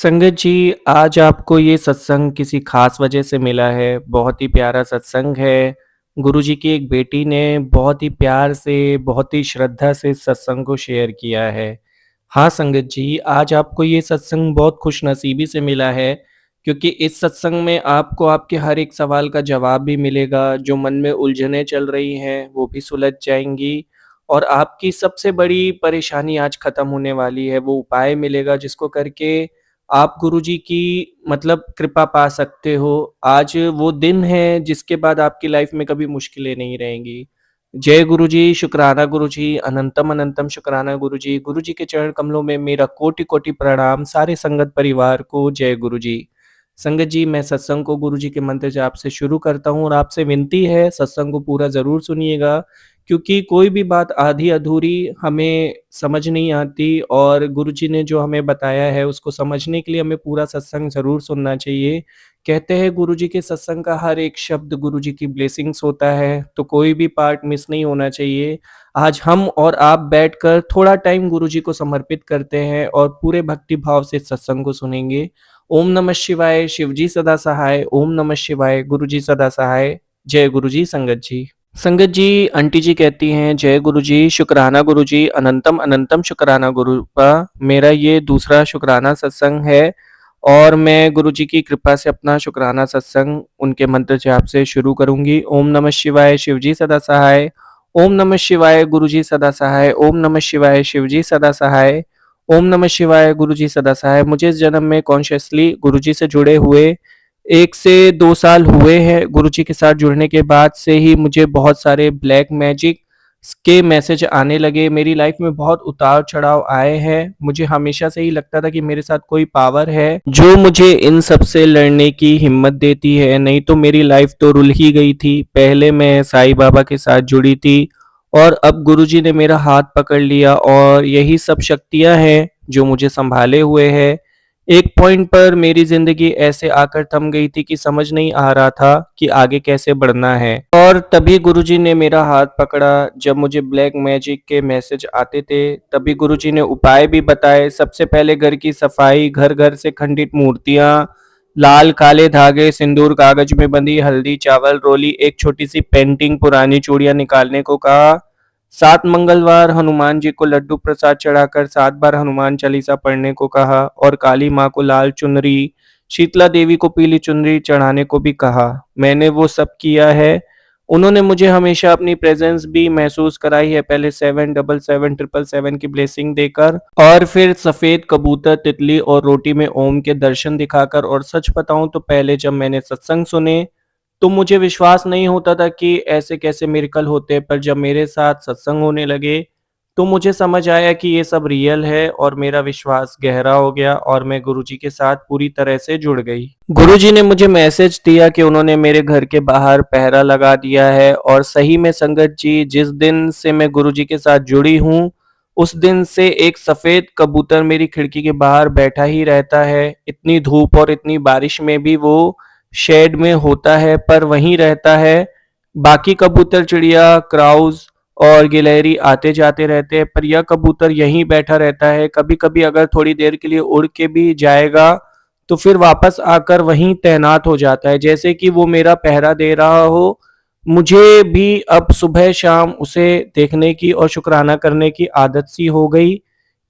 संगत जी, आज आपको ये सत्संग किसी ख़ास वजह से मिला है, बहुत ही प्यारा सत्संग है। गुरुजी की एक बेटी ने बहुत ही प्यार से, बहुत ही श्रद्धा से इस सत्संग को शेयर किया है। हाँ, संगत जी, आज आपको ये सत्संग बहुत खुशनसीबी से मिला है, क्योंकि इस सत्संग में आपको आपके हर एक सवाल का जवाब भी मिलेगा, जो मन में उलझनें चल रही हैं, वो भी सुलझ जाएँगी और आपकी सबसे बड़ी परेशानी आज ख़त्म होने वाली है। वो उपाय मिलेगा जिसको करके आप गुरुजी की मतलब कृपा पा सकते हो। आज वो दिन है जिसके बाद आपकी लाइफ में कभी मुश्किलें नहीं रहेंगी। जय गुरुजी, शुक्राना गुरुजी, अनंतम अनंतम शुक्राना गुरुजी। गुरुजी के चरण कमलों में मेरा कोटि-कोटि प्रणाम सारे संगत परिवार को जय गुरुजी। संगत जी, मैं सत्संग को गुरुजी के मंत्र जाप से शुरू करता हूँ और आपसे विनती है सत्संग को पूरा ज़रूर सुनिएगा, क्योंकि कोई भी बात आधी-अधूरी हमें समझ नहीं आती और गुरुजी ने जो हमें बताया है उसको समझने के लिए हमें पूरा सत्संग ज़रूर सुनना चाहिए। कहते हैं गुरुजी के सत्संग का हर एक शब्द गुरुजी की ब्लेसिंग्स होता है, तो कोई भी पार्ट मिस नहीं होना चाहिए। आज हम और आप बैठकर थोड़ा टाइम गुरुजी को समर्पित करते हैं और पूरे भक्ति भाव से इस सत्संग को सुनेंगे। ओम नमः शिवाय, शिवजी सदा सहाय, ओम नमः शिवाय, गुरुजी सदा सहाय। जय गुरुजी संगत जी। संगत जी, आंटी जी कहती हैं, जय गुरुजी, शुक्राना गुरुजी, अनंतम अनंतम शुक्राना गुरुपा। मेरा ये दूसरा शुक्राना सत्संग है और मैं गुरुजी की कृपा से अपना शुक्राना सत्संग उनके मंत्र जाप से शुरू करूँगी। ओम नमः शिवाय, शिवजी सदा सहाय। ओम नमः शिवाय, गुरुजी सदा सहाय। ओम नमः शिवाय, शिवजी सदा सहाय। ओम नमः शिवाय, गुरुजी सदा सहाय। मुझे इस जन्म में कॉन्शियसली गुरुजी से जुड़े हुए 1 से 2 साल हुए हैं। गुरुजी के साथ जुड़ने के बाद से ही मुझे बहुत सारे ब्लैक मैजिक के मैसेज आने लगे। मेरी लाइफ में बहुत उतार-चढ़ाव आए हैं। मुझे हमेशा से ही लगता था कि मेरे साथ कोई पावर है, जो मुझे इन सब से लड़ने की हिम्मत देती है, नहीं तो मेरी लाइफ तो रुल ही गई थी। पहले मैं साईं बाबा के साथ जुड़ी थी और अब गुरुजी ने मेरा हाथ पकड़ लिया और यही सब शक्तियाँ हैं, जो मुझे सँभाले हुए है। एक पॉइंट पर मेरी ज़िंदगी ऐसे आकर थम गई थी कि समझ नहीं आ रहा था कि आगे कैसे बढ़ना है और तभी गुरुजी ने मेरा हाथ पकड़ा। जब मुझे ब्लैक मैजिक के मैसेज आते थे, तभी गुरुजी ने उपाय भी बताए। सबसे पहले घर की सफाई, घर-घर से खंडित मूर्तियाँ, लाल काले धागे, सिंदूर कागज में बंधी हल्दी, चावल, रोली, एक छोटी-सी पेंटिंग, पुरानी चूड़ियाँ निकालने को कहा। 7 मंगलवार हनुमान जी को लड्डू प्रसाद चढ़ाकर 7 बार हनुमान चालीसा पढ़ने को कहा और काली माँ को लाल चुनरी, शीतला देवी को पीली चुनरी चढ़ाने को भी कहा। मैंने वो सब किया है। उन्होंने मुझे हमेशा अपनी प्रेज़ेंस भी महसूस कराई है, पहले 777 की ब्लेसिंग देकर और फिर सफ़ेद कबूतर, तितली और रोटी में ओम के दर्शन दिखाकर। और सच बताऊँ तो पहले जब मैंने सत्संग सुने, तो मुझे विश्वास नहीं होता था कि ऐसे कैसे मिरेकल होते हैं, पर जब मेरे साथ सत्संग होने लगे, तो मुझे समझ आया कि ये सब रियल है और मेरा विश्वास गहरा हो गया और मैं गुरुजी के साथ पूरी तरह से जुड़ गई। गुरुजी ने मुझे मैसेज दिया कि उन्होंने मेरे घर के बाहर पहरा लगा दिया है और सही में संगत जी, जिस दिन से मैं गुरुजी के साथ जुड़ी हूँ, उस दिन से एक सफ़ेद कबूतर मेरी खिड़की के बाहर बैठा ही रहता है। इतनी धूप और इतनी बारिश में भी वो शेड में होता है, पर वहीं रहता है। बाकी कबूतर, चिड़िया, क्राउज़ और गिलहरी आते-जाते रहते हैं, पर यह कबूतर यहीं बैठा रहता है। कभी-कभी अगर थोड़ी देर के लिए उड़ के भी जाएगा, तो फिर वापस आकर वहीं तैनात हो जाता है, जैसे कि वो मेरा पहरा दे रहा हो। मुझे भी अब सुबह-शाम उसे देखने की और शुक्राना करने की आदत सी हो गई।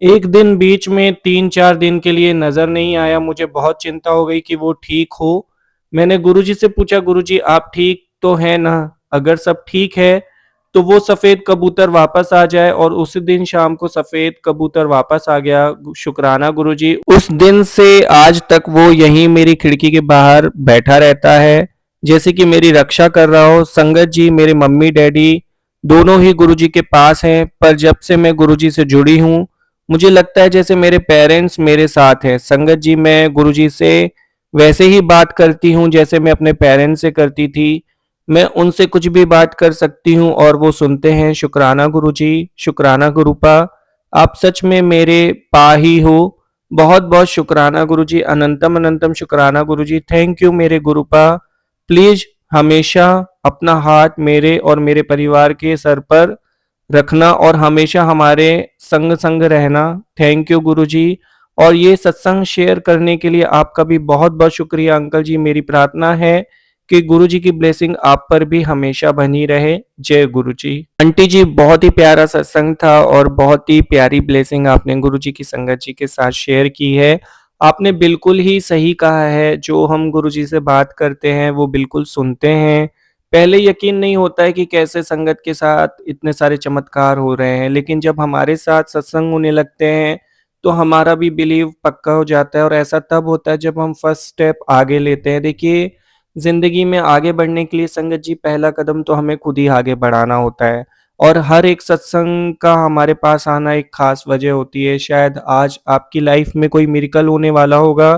एक दिन बीच में 3-4 दिन के लिए नज़र नहीं आया, मुझे बहुत चिंता हो गई कि वो ठीक हो। मैंने गुरुजी से पूछा, गुरुजी आप ठीक तो हैं ना? अगर सब ठीक है, तो वो सफ़ेद कबूतर वापस आ जाए और उसी दिन शाम को सफ़ेद कबूतर वापस आ गया। शुक्राना गुरुजी, उस दिन से आज तक वो यहीं मेरी खिड़की के बाहर बैठा रहता है, जैसे कि मेरी रक्षा कर रहा हो। संगत जी, मेरे मम्मी-डैडी दोनों ही गुरुजी के पास हैं, पर जब से मैं गुरुजी से जुड़ी हूँ, मुझे लगता है जैसे मेरे पेरेंट्स मेरे साथ हैं। संगत जी, मैं गुरुजी से वैसे ही बात करती हूँ जैसे मैं अपने पेरेंट्स से करती थी। मैं उनसे कुछ भी बात कर सकती हूँ और वो सुनते हैं। शुक्राना गुरुजी, शुक्राना गुरुपा, आप सच में मेरे पा ही हो। बहुत-बहुत शुक्राना गुरुजी, अनंतम अनंतम शुक्राना गुरुजी। थैंक यू मेरे गुरुपा। प्लीज़ हमेशा अपना हाथ मेरे और मेरे परिवार के सर पर रखना और हमेशा हमारे संग-संग रहना। थैंक यू गुरुजी। और ये सत्संग शेयर करने के लिए आपका भी बहुत-बहुत शुक्रिया अंकल जी। मेरी प्रार्थना है कि गुरुजी की ब्लेसिंग आप पर भी हमेशा बनी रहे। जय गुरुजी। आंटी जी, बहुत ही प्यारा सत्संग था और बहुत ही प्यारी ब्लेसिंग आपने गुरुजी की संगत जी के साथ शेयर की है। आपने बिल्कुल ही सही कहा है, जो हम गुरुजी से बात करते हैं वो बिल्कुल सुनते हैं। पहले यकीन नहीं होता है कि कैसे संगत के साथ इतने सारे चमत्कार हो रहे हैं, लेकिन जब हमारे साथ सत्संग होने लगते हैं, तो हमारा भी बिलीव पक्का हो जाता है और ऐसा तब होता है जब हम फर्स्ट स्टेप आगे लेते हैं। देखिए, ज़िंदगी में आगे बढ़ने के लिए संगत जी पहला कदम तो हमें खुद ही आगे बढ़ाना होता है और हर एक सत्संग का हमारे पास आना एक ख़ास वजह होती है। शायद आज आपकी लाइफ़ में कोई मिरेकल होने वाला होगा,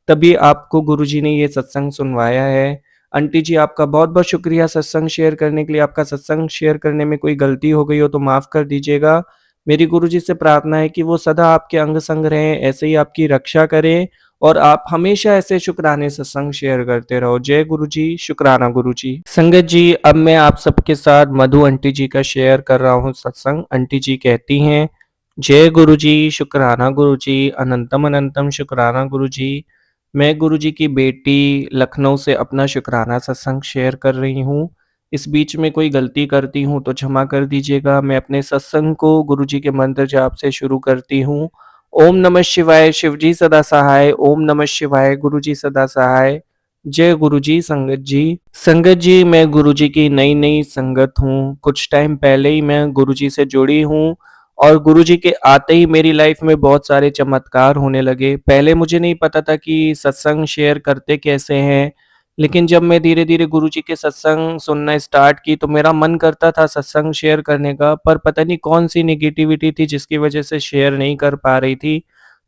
तभी आपको गुरुजी ने ये सत्संग सुनवाया है। आंटी जी, आपका बहुत-बहुत शुक्रिया सत्संग शेयर करने के लिए। आपका सत्संग शेयर करने में कोई गलती हो गई हो तो माफ़ कर दीजिएगा। मेरी गुरुजी से प्रार्थना है कि वो सदा आपके अंग-संग रहें, ऐसे ही आपकी रक्षा करें और आप हमेशा ऐसे शुक्राने सत्संग शेयर करते रहो। जय गुरुजी, शुक्राना गुरुजी। संगत जी, अब मैं आप सबके साथ मधु आंटी जी का शेयर कर रहा हूँ सत्संग। आंटी जी कहती हैं, जय गुरुजी, शुक्राना गुरुजी, अनंतम अनंतम शुक्राना गुरुजी। मैं गुरुजी की बेटी लखनऊ से अपना शुक्राना सत्संग शेयर कर रही हूँ। इस बीच में कोई गलती करती हूँ तो क्षमा कर दीजिएगा। मैं अपने सत्संग को गुरुजी के मंत्र जाप से शुरू करती हूँ। ओम नमः शिवाय, शिवजी सदा सहाय। ओम नमः शिवाय, गुरुजी सदा सहाय। जय गुरुजी। संगत जी, संगत जी, मैं गुरुजी की नई-नई संगत हूँ। कुछ टाइम पहले ही मैं गुरुजी से जुड़ी हूँ और गुरुजी के आते ही मेरी लाइफ में बहुत सारे चमत्कार होने लगे। पहले मुझे नहीं पता था कि सत्संग शेयर करते कैसे हैं, लेकिन जब मैं धीरे-धीरे गुरुजी के सत्संग सुनना स्टार्ट की तो मेरा मन करता था सत्संग शेयर करने का, पर पता नहीं कौन-सी नेगेटिविटी थी जिसकी वजह से शेयर नहीं कर पा रही थी।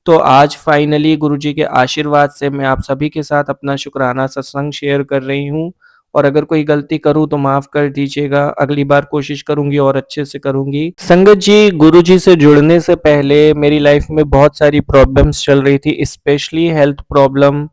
तो आज फाइनली गुरुजी के आशीर्वाद से मैं आप सभी के साथ अपना शुक्राना सत्संग शेयर कर रही हूँ और अगर कोई गलती करूँ तो माफ़ कर दीजिएगा। अगली बार कोशिश करूँगी और अच्छे से करूँगी। संगत जी, गुरुजी से जुड़ने से पहले मेरी लाइफ में बहुत सारी प्रॉब्लम्स चल रही थी, स्पेशली हेल्थ प्रॉब्लम।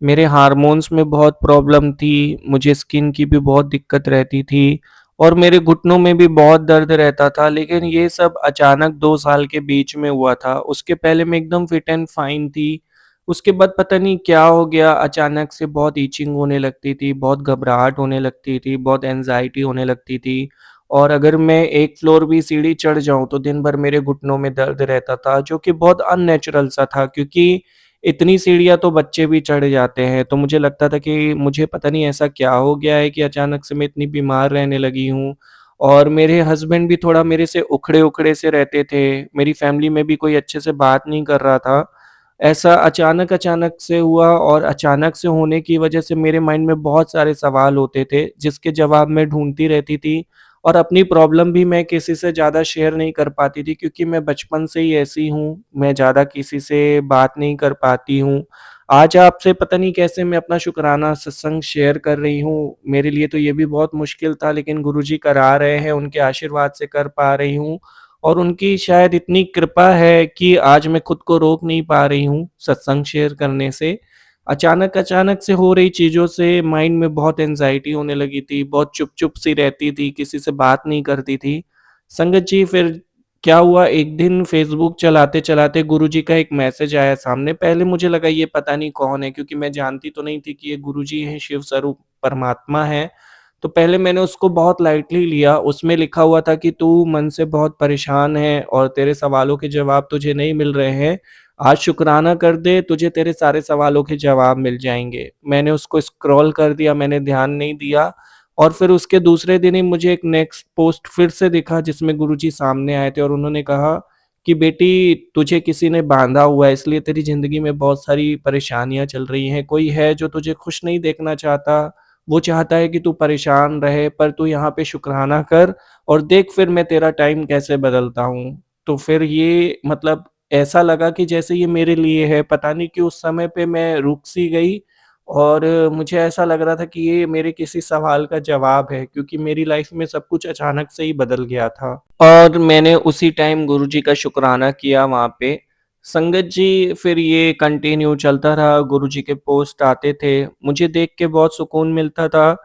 मेरे हार्मोन्स में बहुत प्रॉब्लम थी, मुझे स्किन की भी बहुत दिक्कत रहती थी और मेरे घुटनों में भी बहुत दर्द रहता था, लेकिन ये सब अचानक 2 साल के बीच में हुआ था। उसके पहले मैं एकदम फिट एंड फाइन थी। उसके बाद पता नहीं क्या हो गया, अचानक से बहुत इचिंग होने लगती थी, बहुत घबराहट होने लगती थी, बहुत एंग्ज़ायटी होने लगती थी और अगर मैं 1 फ्लोर भी सीढ़ी चढ़ जाऊँ, तो दिन भर मेरे घुटनों में दर्द रहता था, जो कि बहुत अननेचुरल सा था क्योंकि इतनी सीढ़ियाँ तो बच्चे भी चढ़ जाते हैं। तो मुझे लगता था कि मुझे पता नहीं ऐसा क्या हो गया है कि अचानक से मैं इतनी बीमार रहने लगी हूँ और मेरे हस्बैंड भी थोड़ा मेरे से उखड़े-उखड़े से रहते थे। मेरी फैमिली में भी कोई अच्छे से बात नहीं कर रहा था। ऐसा अचानक-अचानक से हुआ और अचानक से होने की वजह से मेरे माइंड में बहुत सारे सवाल होते थे, जिसके जवाब मैं ढूँढती रहती थी और अपनी प्रॉब्लम भी मैं किसी से ज़्यादा शेयर नहीं कर पाती थी क्योंकि मैं बचपन से ही ऐसी हूँ, मैं ज़्यादा किसी से बात नहीं कर पाती हूँ। आज आपसे पता नहीं कैसे मैं अपना शुकराना सत्संग शेयर कर रही हूँ, मेरे लिए तो ये भी बहुत मुश्किल था लेकिन गुरुजी करा रहे हैं, उनके आशीर्वाद से कर पा रही हूँ और उनकी शायद इतनी कृपा है कि आज मैं खुद को रोक नहीं पा रही हूँ सत्संग शेयर करने से। अचानक-अचानक से हो रही चीज़ों से माइंड में बहुत एंग्ज़ायटी होने लगी थी, बहुत चुप-चुप सी रहती थी, किसी से बात नहीं करती थी। संगत जी, फिर क्या हुआ, एक दिन फ़ेसबुक चलाते-चलाते गुरुजी का एक मैसेज आया सामने। पहले मुझे लगा ये पता नहीं कौन है क्योंकि मैं जानती तो नहीं थी कि ये गुरुजी हैं, शिव स्वरूप परमात्मा हैं। तो पहले मैंने उसको बहुत लाइटली लिया, उसमें लिखा हुआ था कि तू मन से बहुत परेशान है और तेरे सवालों के जवाब तुझे नहीं मिल रहे हैं। आज शुकराना कर दे, तुझे तेरे सारे सवालों के जवाब मिल जाएँगे। मैंने उसको स्क्रॉल कर दिया, मैंने ध्यान नहीं दिया और फिर उसके दूसरे दिन ही मुझे एक नेक्स्ट पोस्ट फिर से दिखा जिसमें गुरुजी सामने आए थे और उन्होंने कहा कि बेटी, तुझे किसी ने बाँधा हुआ है इसलिए तेरी ज़िंदगी में बहुत सारी परेशानियाँ चल रही हैं। कोई है जो तुझे खुश नहीं देखना चाहता, वो चाहता है कि तू परेशान रहे, पर तू यहाँ पे शुकराना कर और देख फिर मैं तेरा टाइम कैसे बदलता हूँ। तो फिर ये मतलब ऐसा लगा कि जैसे ये मेरे लिए है, पता नहीं क्यों उस समय पे मैं रुक सी गई और मुझे ऐसा लग रहा था कि ये मेरे किसी सवाल का जवाब है क्योंकि मेरी लाइफ में सब कुछ अचानक से ही बदल गया था। और मैंने उसी टाइम गुरुजी का शुकराना किया वहाँ पे। संगत जी, फिर ये कंटिन्यू चलता रहा, गुरुजी के पोस्ट आते थे, मुझे देख के बहुत सुकून मिलता था।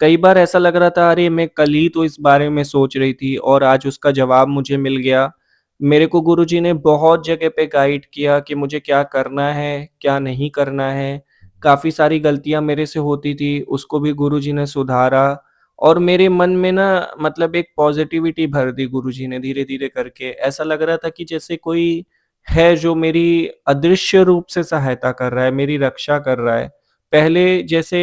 कई बार ऐसा लग रहा था अरे मैं कल ही तो इस बारे में सोच रही थी और आज उसका जवाब मुझे मिल गया। मेरे को गुरुजी ने बहुत जगह पे गाइड किया कि मुझे क्या करना है, क्या नहीं करना है। काफ़ी सारी गलतियाँ मेरे से होती थी, उसको भी गुरुजी ने सुधारा और मेरे मन में ना मतलब एक पॉज़िटिविटी भर दी गुरुजी ने धीरे-धीरे करके। ऐसा लग रहा था कि जैसे कोई है जो मेरी अदृश्य रूप से सहायता कर रहा है, मेरी रक्षा कर रहा है। पहले जैसे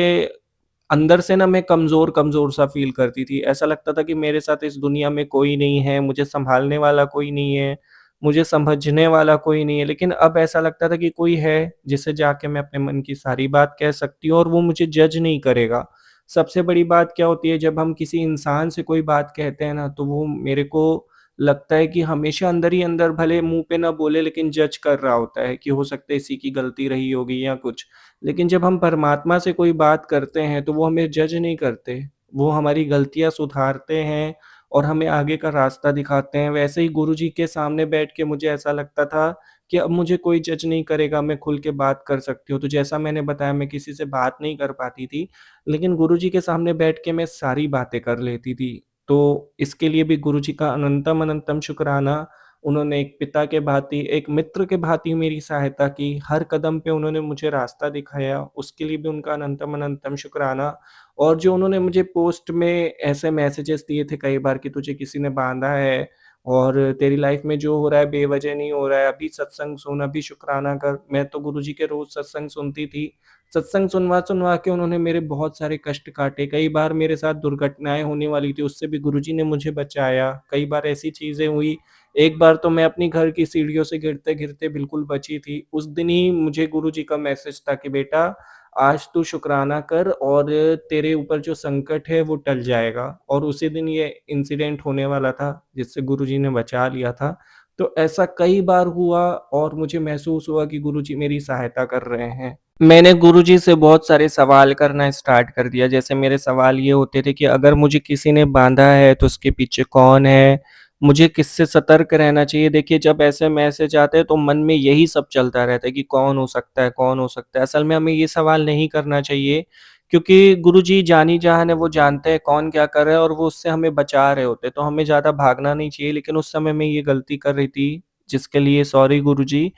अंदर से ना मैं कमज़ोर-कमज़ोर सा फ़ील करती थी। ऐसा लगता था कि मेरे साथ इस दुनिया में कोई नहीं है, मुझे सँभालने वाला कोई नहीं है, मुझे समझने वाला कोई नहीं है। लेकिन अब ऐसा लगता था कि कोई है, जिसे जाके मैं अपने मन की सारी बात कह सकती हूँ और वो मुझे जज नहीं करेगा। सबसे बड़ी बात क्या होती है जब हम किसी इंसान से कोई बात कहते हैं ना, तो वो मेरे को लगता है कि हमेशा अंदर ही अंदर भले मुँह पे ना बोले लेकिन जज कर रहा होता है कि हो सकता है इसी की गलती रही होगी या कुछ। लेकिन जब हम परमात्मा से कोई बात करते हैं, तो वो हमें जज नहीं करते। वो हमारी गलतियाँ सुधारते हैं और हमें आगे का रास्ता दिखाते हैं। वैसे ही गुरुजी के सामने बैठ के मुझे ऐसा लगता था कि अब मुझे कोई जज नहीं करेगा, मैं खुल के बात कर सकती हूँ। तो जैसा मैंने बताया मैं किसी से बात नहीं कर पाती थी, लेकिन गुरुजी के सामने बैठ के मैं सारी बातें कर लेती थी। तो इसके लिए भी गुरुजी का अनंतम-अनंतम शुक्राना। उन्होंने एक पिता के भाँति, एक मित्र के भाँति मेरी सहायता की, हर कदम पे उन्होंने मुझे रास्ता दिखाया, उसके लिए भी उनका अनंतम-अनंतम शुक्राना। और जो उन्होंने मुझे पोस्ट में ऐसे मैसेजेस दिए थे कई बार कि तुझे किसी ने बाँधा है और तेरी लाइफ़ में जो हो रहा है बेवजह नहीं हो रहा है, अभी सत्संग सुन, अभी शुक्राना कर। मैं तो गुरुजी के रोज़ सत्संग सुनती थी। सत्संग सुनवा-सुनवा के उन्होंने मेरे बहुत सारे कष्ट काटे, कई बार मेरे साथ दुर्घटनाएँ होने वाली थी, उससे भी गुरुजी ने मुझे बचाया। कई बार ऐसी चीज़ें हुई, एक बार तो मैं अपनी घर की सीढ़ियों से गिरते-गिरते बिल्कुल बची थी। उस दिन ही मुझे गुरुजी का मैसेज था कि बेटा आज तू शुक्राना कर और तेरे ऊपर जो संकट है वो टल जाएगा और उसी दिन ये इंसिडेंट होने वाला था जिससे गुरुजी ने बचा लिया था। तो ऐसा कई बार हुआ और मुझे महसूस हुआ कि गुरुजी मेरी सहायता कर रहे हैं। मैंने गुरुजी से बहुत सारे सवाल करना स्टार्ट कर दिया। जैसे मेरे सवाल ये होते थे कि अगर मुझे किसी ने बाँधा है तो उसके पीछे कौन है? मुझे किससे सतर्क रहना चाहिए? देखिए जब ऐसे मैसेज आते हैं तो मन में यही सब चलता रहता है कि कौन हो सकता है, कौन हो सकता है? असल में हमें ये सवाल नहीं करना चाहिए क्योंकि गुरुजी जानी-जान है, वो जानते हैं कौन क्या कर रहा है और वो उससे हमें बचा रहे होते हैं। तो हमें ज़्यादा भागना नहीं चाहिए लेकिन उस समय मैं ये गलती कर रही थी, जिसके लिए सॉरी गुरुजी।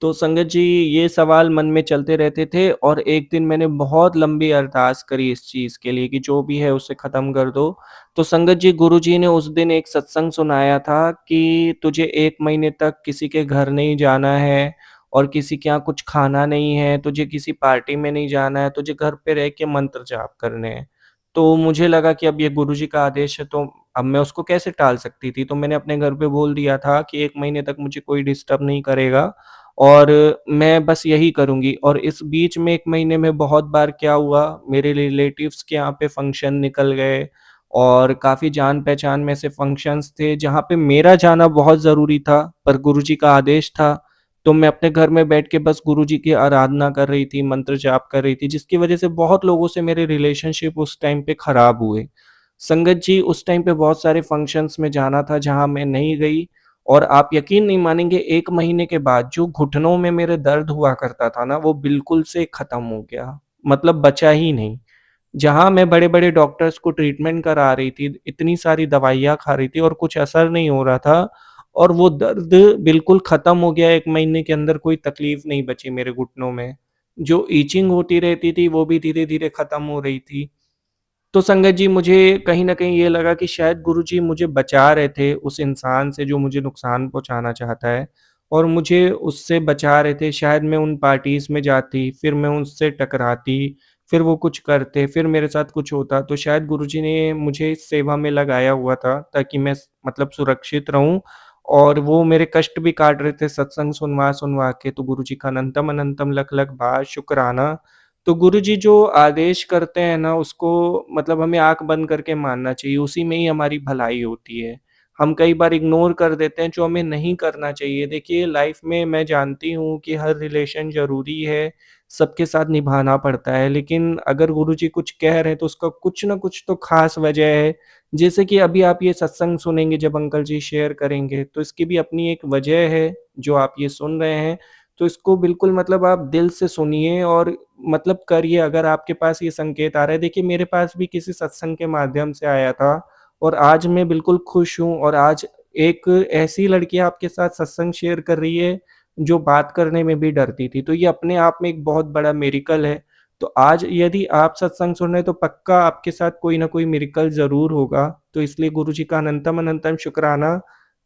तो संगत जी ये सवाल मन में चलते रहते थे और एक दिन मैंने बहुत लंबी अरदास करी इस चीज़ के लिए कि जो भी है उसे ख़त्म कर दो। तो संगत जी गुरुजी ने उस दिन एक सत्संग सुनाया था कि तुझे 1 महीने तक किसी के घर नहीं जाना है और किसी के यहाँ कुछ खाना नहीं है, तुझे किसी पार्टी में नहीं जाना है, तुझे घर पे रह के मंत्र जाप करने हैं। तो मुझे लगा कि अब ये गुरुजी का आदेश है तो अब मैं उसको कैसे टाल सकती थी? तो मैंने अपने घर पे बोल दिया था कि 1 महीने तक मुझे कोई डिस्टर्ब नहीं करेगा और मैं बस यही करूँगी और इस बीच में 1 महीने में बहुत बार क्या हुआ, मेरे रिलेटिव्स के यहाँ पे फंक्शन निकल गए और काफ़ी जान-पहचान में ऐसे फंक्शन्स थे, जहाँ पे मेरा जाना बहुत ज़रूरी था, पर गुरुजी का आदेश था। तो मैं अपने घर में बैठ के बस गुरुजी की आराधना कर रही थी, मंत्र जाप कर रही थी, जिसकी वज़ह से बहुत लोगों से मेरे रिलेशनशिप उस टाइम पे खराब हुए। संगत जी, उस टाइम पे बहुत सारे फंक्शन्स में जाना था, जहाँ मैं नहीं गई और आप यकीन नहीं मानेंगे 1 महीने के बाद जो घुटनों में मेरे दर्द हुआ करता था ना, वो बिल्कुल से खत्म हो गया। मतलब बचा ही नहीं। जहाँ मैं बड़े-बड़े डॉक्टर्स को ट्रीटमेंट करा रही थी, इतनी सारी दवाइयाँ खा रही थी और कुछ असर नहीं हो रहा था और वो दर्द बिल्कुल खत्म हो गया 1 महीने के अंदर कोई तकलीफ नहीं बची मेरे घुटनों में। जो इचिंग होती रहती थी, वो भी धीरे-धीरे खत्म हो रही थी। तो संगत जी मुझे कहीं न कहीं ये लगा कि शायद गुरुजी मुझे बचा रहे थे उस इंसान से जो मुझे नुकसान पहुँचाना चाहता है और मुझे उससे बचा रहे थे। शायद मैं उन पार्टीज़ में जाती, फिर मैं उनसे टकराती, फिर वो कुछ करते, फिर मेरे साथ कुछ होता। तो शायद गुरुजी ने मुझे इस सेवा में लगाया हुआ था ताकि मैं मतलब सुरक्षित रहूँ और वो मेरे कष्ट भी काट रहे थे सत्संग सुनवा-सुनवा के। तो गुरुजी का अनंतम-अनंतम लख-लख बार शुक्राना। तो गुरुजी जो आदेश करते हैं ना उसको मतलब हमें आँख बंद करके मानना चाहिए, उसी में ही हमारी भलाई होती है। हम कई बार इग्नोर कर देते हैं जो हमें नहीं करना चाहिए। देखिए लाइफ़ में मैं जानती हूँ कि हर रिलेशन ज़रूरी है, सबके साथ निभाना पड़ता है, लेकिन अगर गुरुजी कुछ कह रहे हैं तो उसका कुछ न कुछ तो ख़ास वजह है। जैसे कि अभी आप ये सत्संग सुनेंगे जब अंकल जी शेयर करेंगे, तो इसकी भी अपनी एक वजह है, जो आप ये सुन रहे हैं। तो इसको बिल्कुल मतलब आप दिल से सुनिए और मतलब करिए अगर आपके पास ये संकेत आ रहा है। देखिए मेरे पास भी किसी सत्संग के माध्यम से आया था और आज मैं बिल्कुल खुश हूँ और आज एक ऐसी लड़की आपके साथ सत्संग शेयर कर रही है, जो बात करने में भी डरती थी। तो ये अपने आप में एक बहुत बड़ा मिरेकल है। तो आज यदि आप सत्संग सुन रहे हैं तो पक्का आपके साथ कोई न कोई मिरेकल ज़रूर होगा। तो इसलिए गुरुजी का अनंतम-अनंतम शुक्राना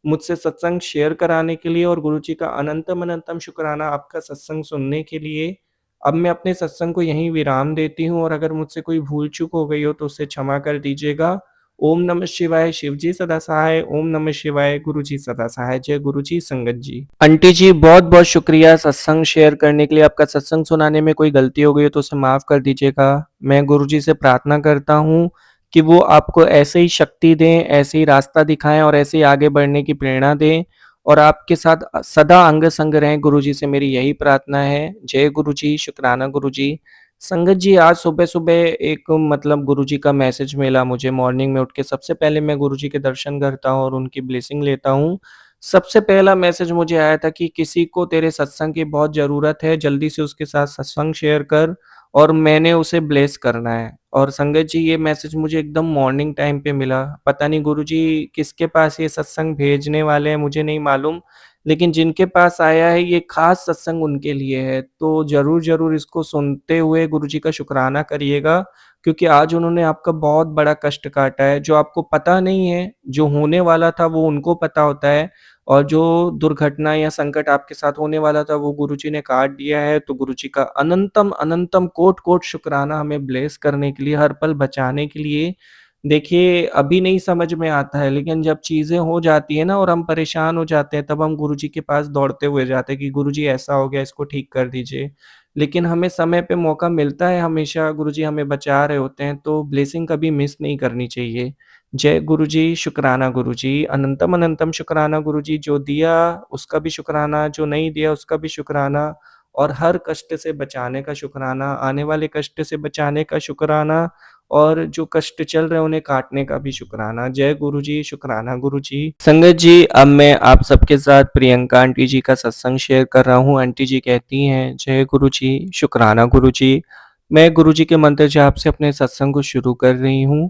मुझसे सत्संग शेयर कराने के लिए और गुरुजी का अनंतम-अनंतम शुक्राना आपका सत्संग सुनने के लिए। अब मैं अपने सत्संग को यहीं विराम देती हूँ और अगर मुझसे कोई भूल-चूक हो गई हो तो उसे क्षमा कर दीजिएगा। ओम नमः शिवाय, शिव जी सदा सहाय, ओम नमः शिवाय, गुरु जी सदा सहाय, जय गुरु जी, संगत जी। आंटी जी बहुत-बहुत शुक्रिया सत्संग शेयर करने के लिए, आपका सत्संग सुनाने में कोई गलती हो गई हो तो उसे माफ़ कर दीजिएगा। मैं गुरु जी से प्रार्थना करता हूँ कि वो आपको ऐसे ही शक्ति दें, ऐसे ही रास्ता दिखाएँ और ऐसे ही आगे बढ़ने की प्रेरणा दें और आपके साथ सदा अंग-संग रहें, गुरु जी से मेरी यही प्रार्थना है। जय गुरु जी, शुक्राना गुरु जी। संगत जी, आज सुबह-सुबह एक मतलब गुरुजी का मैसेज मिला मुझे मॉर्निंग में उठ के सबसे पहले मैं गुरुजी के दर्शन करता हूँ और उनकी ब्लेसिंग लेता हूँ। सबसे पहला मैसेज मुझे आया था कि किसी को तेरे सत्संग की बहुत ज़रूरत है, जल्दी से उसके साथ सत्संग शेयर कर और मैंने उसे ब्लेस करना है। और संगत जी ये मैसेज मुझे एकदम मॉर्निंग टाइम पे मिला। पता नहीं गुरुजी किसके पास ये सत्संग भेजने वाले हैं मुझे नहीं मालूम। लेकिन जिनके पास आया है ये ख़ास सत्संग उनके लिए है, तो ज़रूर-ज़रूर इसको सुनते हुए गुरुजी का शुकराना करिएगा, क्योंकि आज उन्होंने आपका बहुत बड़ा कष्ट काटा है, जो आपको पता नहीं है, जो होने वाला था वो उनको पता होता है और जो दुर्घटना या संकट आपके साथ होने वाला था वो गुरुजी ने काट दिया है, तो गुरुजी का अनंतम, अनंतम कोटि-कोटि शुकराना हमें ब्लेस करने के लिए, हर पल बचाने के लिए। देखिए, अभी नहीं समझ में आता है, लेकिन जब चीज़ें हो जाती हैं ना और हम परेशान हो जाते हैं, तब हम गुरुजी के पास दौड़ते हुए जाते हैं कि गुरुजी ऐसा हो गया, इसको ठीक कर दीजिए। लेकिन हमें समय पे मौका मिलता है हमेशा, गुरुजी हमें बचा रहे होते हैं, तो ब्लेसिंग कभी मिस नहीं करनी चाहिए। जय गुरुजी, शुकराना गुरुजी, अनंतम अनंतम शुकराना गुरुजी, जो दिया उसका भी शुकराना, जो नहीं दिया उसका भी शुकराना और हर कष्ट से बचाने का शुकराना, आने वाले कष्ट से बचाने का शुकराना और जो कष्ट चल रहे हैं उन्हें काटने का भी शुकराना। जय गुरुजी, शुकराना गुरुजी। संगत जी, अब मैं आप सबके साथ प्रियंका आंटी जी का सत्संग शेयर कर रहा हूँ। आंटी जी कहती हैं, जय गुरुजी, शुकराना गुरुजी। मैं गुरुजी के मंत्र जाप से अपने सत्संग को शुरू कर रही हूँ।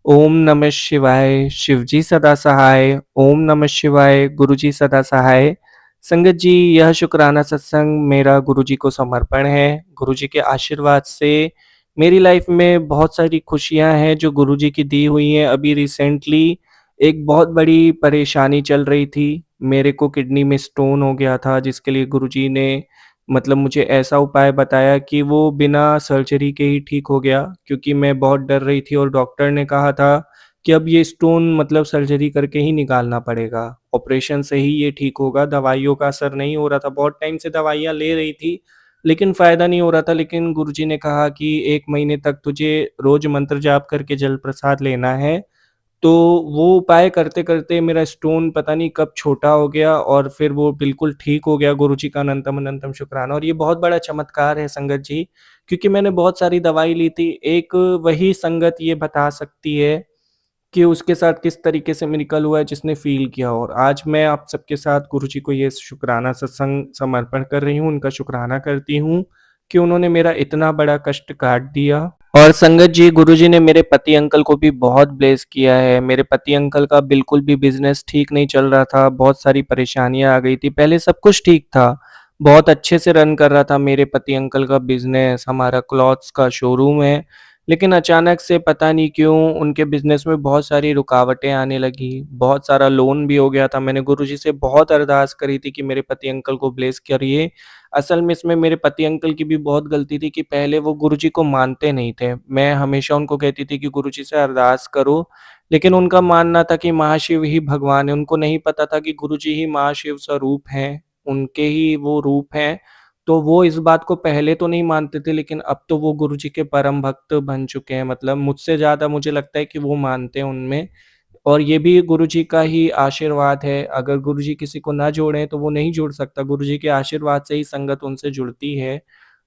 ओम नमः शिवाय, शिव जी सदा सहाय, ओम नमः शिवाय, गुरुजी सदा सहाय। संगत जी, यह शुकराना सत्संग मेरा गुरुजी को समर्पण है। गुरुजी के आशीर्वाद से मेरी लाइफ में बहुत सारी खुशियाँ हैं जो गुरुजी की दी हुई हैं। अभी रिसेंटली एक बहुत बड़ी परेशानी चल रही थी। मेरे को किडनी में स्टोन हो गया था जिसके लिए गुरुजी ने मतलब मुझे ऐसा उपाय बताया कि वो बिना सर्जरी के ही ठीक हो गया, क्योंकि मैं बहुत डर रही थी और डॉक्टर ने कहा था कि अब ये स्टोन मतलब सर्जरी करके ही निकालना पड़ेगा। ऑपरेशन से ही ये ठीक होगा, दवाइयों का असर नहीं हो रहा था। बहुत टाइम से दवाइयाँ ले रही थी, लेकिन फ़ायदा नहीं हो रहा था। लेकिन गुरुजी ने कहा कि 1 महीने तक तुझे रोज़ मंत्र जाप करके जल प्रसाद लेना है। तो वो उपाय करते-करते मेरा स्टोन पता नहीं कब छोटा हो गया और फिर वो बिल्कुल ठीक हो गया। गुरुजी का अनंतम-अनंतम शुकराना और ये बहुत बड़ा चमत्कार है संगत जी, क्योंकि मैंने बहुत सारी दवाई ली थी। एक वही संगत ये बता सकती है कि उसके साथ किस तरीके से मिरेकल हुआ है जिसने फ़ील किया हो। और आज मैं आप सबके साथ गुरुजी को ये शुकराना सत्संग समर्पण कर रही हूँ, उनका शुकराना करती हूँ कि उन्होंने मेरा इतना बड़ा कष्ट काट दिया। और संगत जी, गुरुजी ने मेरे पति अंकल को भी बहुत ब्लेस किया है। मेरे पति अंकल का बिल्कुल भी बिज़नेस ठीक नहीं चल रहा था, बहुत सारी परेशानियाँ आ गई थी। पहले सब कुछ ठीक था, बहुत अच्छे से रन कर रहा था मेरे पति अंकल का बिज़नेस, हमारा क्लॉथ्स का शोरूम है। लेकिन अचानक से पता नहीं क्यों उनके बिज़नेस में बहुत सारी रुकावटें आने लगी, बहुत सारा लोन भी हो गया था। मैंने गुरुजी से बहुत अरदास करी थी कि मेरे पति अंकल को ब्लेस करिए। असल में इसमें मेरे पति अंकल की भी बहुत गलती थी कि पहले वो गुरुजी को मानते नहीं थे। मैं हमेशा उनको कहती थी कि गुरुजी से अरदास करो, लेकिन उनका मानना था कि महाशिव ही भगवान है। उनको नहीं पता था कि गुरुजी ही महाशिव स्वरूप हैं, उनके ही वो रूप हैं। तो वो इस बात को पहले तो नहीं मानते थे, लेकिन अब तो वो गुरुजी के परम भक्त बन चुके हैं। मतलब मुझसे ज़्यादा मुझे लगता है कि वो मानते हैं उनमें और ये भी गुरुजी का ही आशीर्वाद है। अगर गुरुजी किसी को ना जोड़ें तो वो नहीं जुड़ सकता, गुरुजी के आशीर्वाद से ही संगत उनसे जुड़ती है।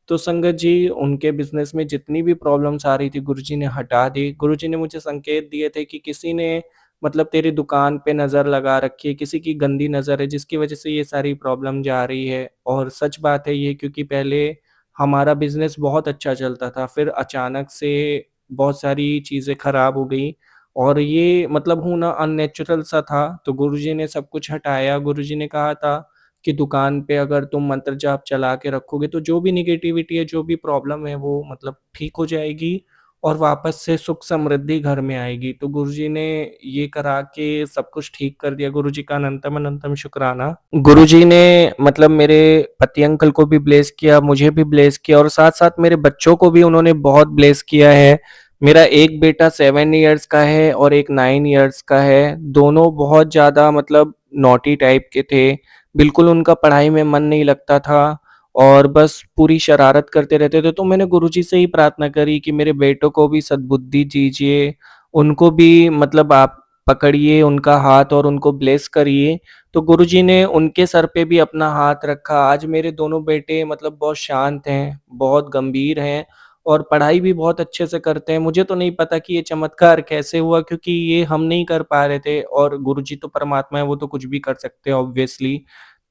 तो संगत जी, उनके बिज़नेस में जितनी भी प्रॉब्लम्स आ रही थी गुरुजी ने हटा दी। गुरुजी ने मुझे संकेत दिए थे कि किसी ने मतलब तेरी दुकान पे नज़र लगा रखी है, किसी की गंदी नज़र है जिसकी वज़ह से ये सारी प्रॉब्लम जा रही है। और सच बात है ये, क्योंकि पहले हमारा बिज़नेस बहुत अच्छा चलता था, फिर अचानक से बहुत सारी चीज़ें खराब हो गई और ये मतलब होना अननेचुरल सा था, तो गुरुजी ने सब कुछ हटाया। गुरुजी ने कहा था कि दुकान पे अगर तुम मंत्र जाप चला के रखोगे तो जो भी नेगेटिविटी है, जो भी प्रॉब्लम है वो मतलब ठीक हो जाएगी और वापस से सुख समृद्धि घर में आएगी। तो गुरुजी ने ये करा के सब कुछ ठीक कर दिया। गुरुजी का अनंतम अनंतम शुक्राना। गुरुजी ने मतलब मेरे पति अंकल को भी ब्लेस किया, मुझे भी ब्लेस किया और साथ-साथ मेरे बच्चों को भी उन्होंने बहुत ब्लेस किया है। मेरा एक बेटा 7 इयर्स का है और एक 9 इयर्स का है। दोनों बहुत ज़्यादा मतलब नॉटी टाइप के थे। बिल्कुल उनका पढ़ाई में मन नहीं लगता था और बस पूरी शरारत करते रहते थे। तो मैंने गुरुजी से ही प्रार्थना करी कि मेरे बेटों को भी सद्बुद्धि दीजिए, उनको भी मतलब आप पकड़िए उनका हाथ और उनको ब्लेस करिए। तो गुरुजी ने उनके सर पे भी अपना हाथ रखा। आज मेरे दोनों बेटे मतलब बहुत शांत हैं, बहुत गंभीर हैं और पढ़ाई भी बहुत अच्छे से करते हैं। मुझे तो नहीं पता कि ये चमत्कार कैसे हुआ क्योंकि ये हम नहीं कर पा रहे थे और गुरुजी तो परमात्मा है, वो तो कुछ भी कर सकते हैं ऑब्वियसली।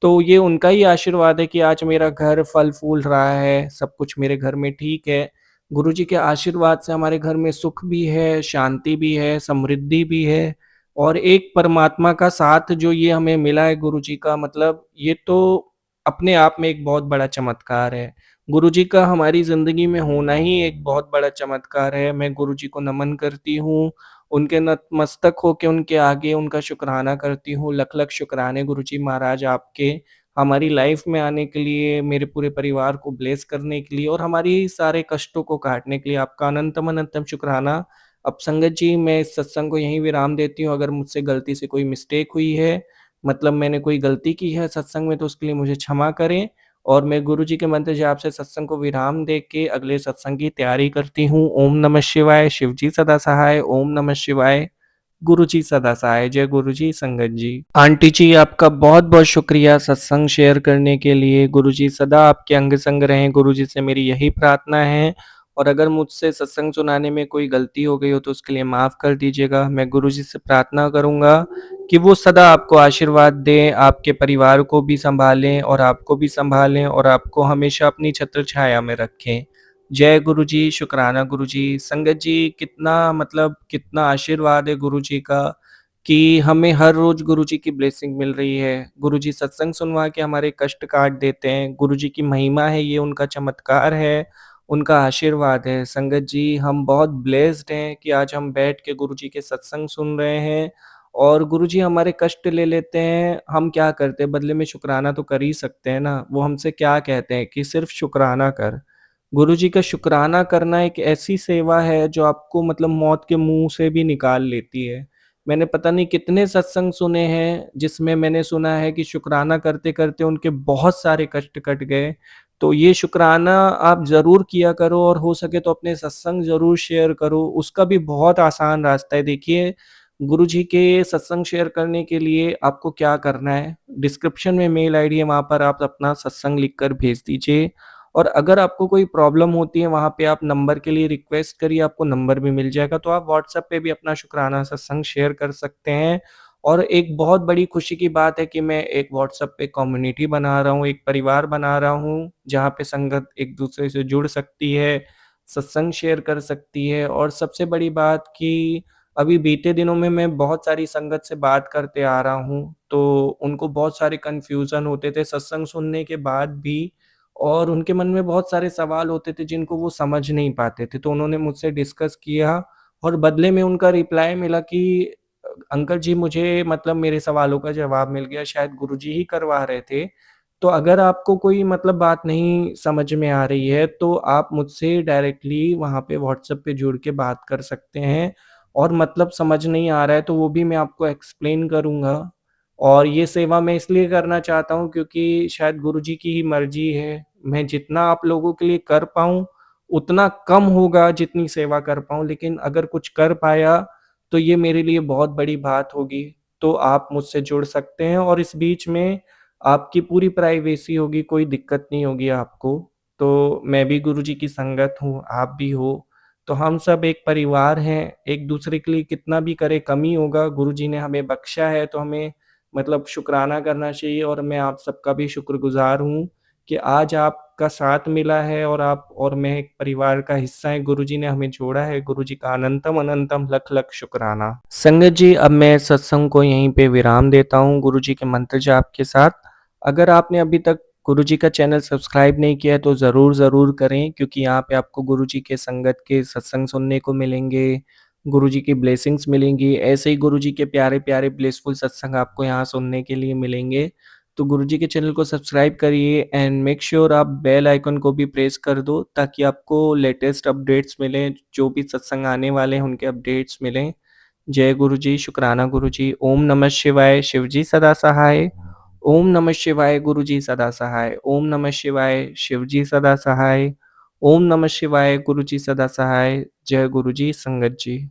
तो ये उनका ही आशीर्वाद है कि आज मेरा घर फल-फूल रहा है, सब कुछ मेरे घर में ठीक है। गुरुजी के आशीर्वाद से हमारे घर में सुख भी है, शांति भी है, समृद्धि भी है और एक परमात्मा का साथ जो ये हमें मिला है गुरुजी का मतलब ये तो अपने आप में एक बहुत बड़ा चमत्कार है। गुरुजी का हमारी ज़िंदगी में होना ही एक बहुत बड़ा चमत्कार है। मैं गुरुजी को नमन करती हूँ, उनके नतमस्तक होके उनके आगे उनका शुकराना करती हूँ। लख-लख शुकराने गुरुजी महाराज आपके, हमारी लाइफ़ में आने के लिए, मेरे पूरे परिवार को ब्लेस करने के लिए और हमारी सारे कष्टों को काटने के लिए आपका अनंतम अनंतम शुकराना। अब संगत जी मैं इस सत्संग को यहीं विराम देती हूँ। अगर मुझसे गलती से कोई मिस्टेक हुई है, मतलब मैंने कोई गलती की है सत्संग में तो उसके लिए मुझे क्षमा करें और मैं गुरुजी के मंत्र जाप से सत्संग को विराम दे के अगले सत्संग की तैयारी करती हूँ। ओम नमः शिवाय, शिव जी सदा सहाय, ओम नमः शिवाय, गुरुजी सदा सहाय, जय गुरुजी, संगत जी। आंटी जी आपका बहुत-बहुत शुक्रिया सत्संग शेयर करने के लिए। गुरुजी सदा आपके अंग संग रहें, गुरुजी से मेरी यही प्रार्थना है और अगर मुझसे सत्संग सुनाने में कोई गलती हो गई हो तो उसके लिए माफ़ कर दीजिएगा। मैं गुरुजी से प्रार्थना करूँगा कि वो सदा आपको आशीर्वाद दें, आपके परिवार को भी सँभालें और आपको भी सँभालें और आपको हमेशा अपनी छत्र छाया में रखें। जय गुरुजी, शुकराना गुरुजी। संगत जी कितना मतलब कितना आशीर्वाद है गुरुजी का कि हमें हर रोज़ गुरुजी की ब्लेसिंग मिल रही है। गुरुजी सत्संग सुनवा के हमारे कष्ट काट देते हैं। गुरुजी की महिमा है ये, उनका चमत्कार है, उनका आशीर्वाद है। संगत जी हम बहुत ब्लेस्ड हैं कि आज हम बैठ के गुरुजी के सत्संग सुन रहे हैं और गुरुजी हमारे कष्ट ले लेते हैं। हम क्या करते हैं बदले में शुकराना तो कर ही सकते हैं ना। वो हमसे क्या कहते हैं कि सिर्फ़ शुकराना कर। गुरुजी का शुकराना करना एक ऐसी सेवा है जो आपको मतलब मौत के मुँह से भी निकाल लेती है। मैंने पता नहीं कितने सत्संग सुने हैं जिसमें मैंने सुना है कि शुकराना करते-करते उनके बहुत सारे कष्ट कट गए। तो ये शुकराना आप ज़रूर किया करो और हो सके तो अपने सत्संग ज़रूर शेयर करो। उसका भी बहुत आसान रास्ता है। देखिए, गुरुजी के सत्संग शेयर करने के लिए आपको क्या करना है, डिस्क्रिप्शन में मेल आईडी है, वहाँ पर आप अपना सत्संग लिख कर भेज दीजिए। और अगर आपको कोई प्रॉब्लम होती है, वहाँ पे आप नंबर के लिए रिक्वेस्ट करिए, आपको नंबर भी मिल जाएगा। तो आप व्हाट्सएप पे भी अपना शुकराना सत्संग शेयर कर सकते हैं। और एक बहुत बड़ी खुशी की बात है कि मैं एक व्हाट्सएप पे कम्युनिटी बना रहा हूँ, एक परिवार बना रहा हूँ, जहाँ पे संगत एक-दूसरे से जुड़ सकती है, सत्संग शेयर कर सकती है और सबसे बड़ी बात कि अभी बीते दिनों में मैं बहुत सारी संगत से बात करते आ रहा हूँ, तो उनको बहुत सारे कन्फ्यूज़न होते थे सत्संग सुनने के बाद भी और उनके मन में बहुत सारे सवाल होते थे जिनको वो समझ नहीं पाते थे। तो उन्होंने मुझसे डिस्कस किया और बदले में उनका रिप्लाई मिला कि अंकल जी मुझे मतलब मेरे सवालों का जवाब मिल गया, शायद गुरुजी ही करवा रहे थे। तो अगर आपको कोई मतलब बात नहीं समझ में आ रही है, तो आप मुझसे डायरेक्टली वहाँ पे व्हाट्सएप पे जुड़ के बात कर सकते हैं और मतलब समझ नहीं आ रहा है तो वो भी मैं आपको एक्सप्लेन करूँगा। और ये सेवा मैं इसलिए करना चाहता हूँ क्योंकि शायद गुरुजी की ही मर्ज़ी है। मैं जितना आप लोगों के लिए कर पाऊँ, उतना कम होगा जितनी सेवा कर पाऊँ, लेकिन अगर कुछ कर पाया, तो ये मेरे लिए बहुत बड़ी बात होगी। तो आप मुझसे जुड़ सकते हैं और इस बीच में आपकी पूरी प्राइवेसी होगी, कोई दिक्कत नहीं होगी आपको। तो मैं भी गुरुजी की संगत हूँ, आप भी हो, तो हम सब एक परिवार हैं, एक-दूसरे के लिए कितना भी करें कम ही होगा। गुरुजी ने हमें बख्शा है तो हमें मतलब शुकराना करना चाहिए और मैं आप सबका भी शुक्रगुज़ार हूँ कि आज आप आपका साथ मिला है और आप और मैं एक परिवार का हिस्सा हैं, गुरुजी ने हमें जोड़ा है, गुरुजी का अनंतम अनंतम लख-लख शुक्राना। संगत जी, अब मैं सत्संग को यहीं पे विराम देता हूँ गुरुजी के मंत्र जाप के साथ। अगर आपने अभी तक गुरुजी का चैनल सब्सक्राइब नहीं किया है तो ज़रूर करें, क्योंकि यहाँ पे आपको गुरुजी के संगत के सत्संग सुनने को मिलेंगे, गुरुजी की ब्लेसिंग्स मिलेंगी, ऐसे ही गुरुजी के प्यारे-प्यारे ब्लिसफुल सत्संग आपको यहाँ सुनने के लिए मिलेंगे। तो गुरुजी के चैनल को सब्सक्राइब करिए एंड मेक श्योर आप बेल आइकन को भी प्रेस कर दो, ताकि आपको लेटेस्ट अपडेट्स मिलें, जो भी सत्संग आने वाले हैं उनके अपडेट्स मिलें। जय गुरुजी, शुक्राना गुरुजी। ओम नमः शिवाय, शिवजी सदा सहाय। ओम नमः शिवाय, गुरुजी सदा सहाय। ओम नमः शिवाय, शिवजी सदा सहाय। ओम नमः शिवाय, गुरुजी सदा सहाय। जय गुरुजी, संगत जी।